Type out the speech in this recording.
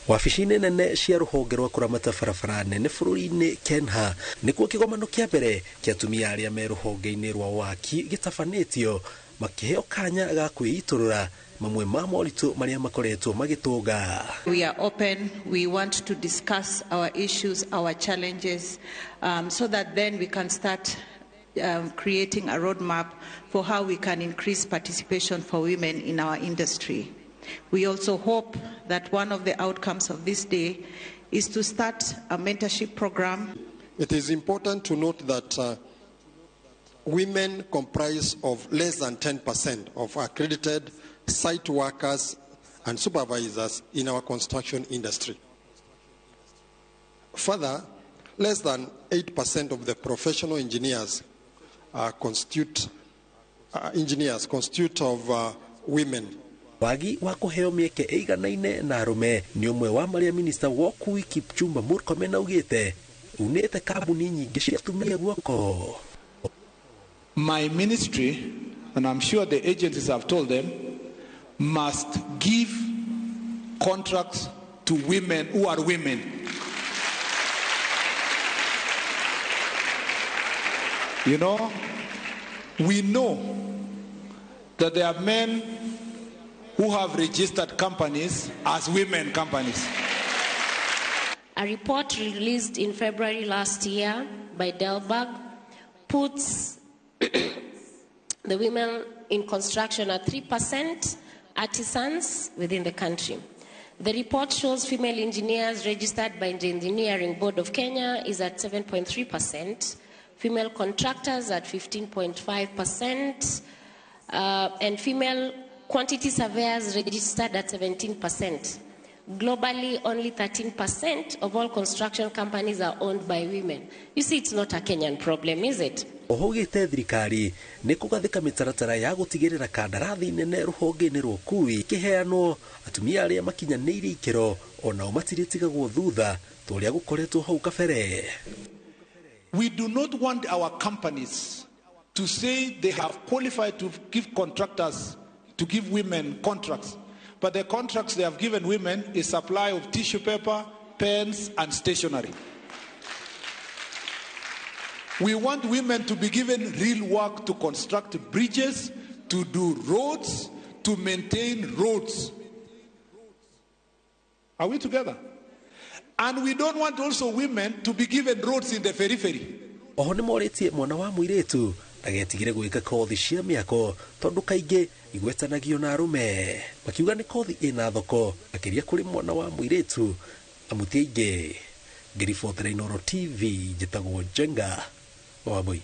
Wabici-inĩ nene cia rũhonge rwa kũramata barabara nene bũrũri-inĩ Kenya nĩkuo kĩgomano kĩa mbere kĩa atumia arĩa me rũhonge-inĩ rwa waki gĩtabanĩtio makĩheo kanya ga kwĩitũrũra mamwe ma moritũ marĩa makoretwo magĩtũnga. We are open. We want to discuss our issues, our challenges, so that then we can start creating a roadmap for how we can increase participation for women in our industry. We also hope that one of the outcomes of this day is to start a mentorship program. It is important to note that women comprise of less than 10% of accredited site workers and supervisors in our construction industry. Further, less than 8% of the professional engineers constitute of women. Wagi wa kũheo mĩeke ĩiganaine na arũme nĩ ũmwe wa marĩa Minister wa ũkui Kipchumba Murkomen augĩte unĩte kambuni nyingĩ cia atumia guoko. My ministry, and I'm sure the agencies have told them, must give contracts to women who are women. You know, we know that there are men who have registered companies as women companies. A report released in February last year by Delberg puts the women in construction at 3% artisans within the country. The report shows female engineers registered by the Engineering Board of Kenya is at 7.3%, female contractors at 15.5%, and female quantity surveyors registered at 17%. Globally, only 13% of all construction companies are owned by women. You see, it's not a Kenyan problem, is it? Ohogete thirikari nĩ kũgathĩka mĩtaratara ya gũtigĩrĩra kandarathi nene rũhonge-inĩ rwa ũkui kĩheanwo atumia arĩa makinyanĩirie ikĩro onao matirĩtigagwo thutha ta ũrĩa gũkoretwo hau kabere. We do not want our companies to say they have qualified to give contractors, to give women contracts, but the contracts they have given women is supply of tissue paper, pens, and stationery. We want women to be given real work to construct bridges, to do roads, to maintain roads. Are we together? And we don't want also women to be given roads in the periphery. Oho nĩ morĩtie mwana wa mũirĩtu ndagetigĩre gwĩka kothi cia mĩako tondũ kaingĩ igwetanagio na arũme. Makiuga nĩ kothi ĩna thoko makĩria kũrĩ mwana wa mũirĩtu amutie aingĩ. Ngĩribotera Inooro TV njĩtagwo Jenga Wambui.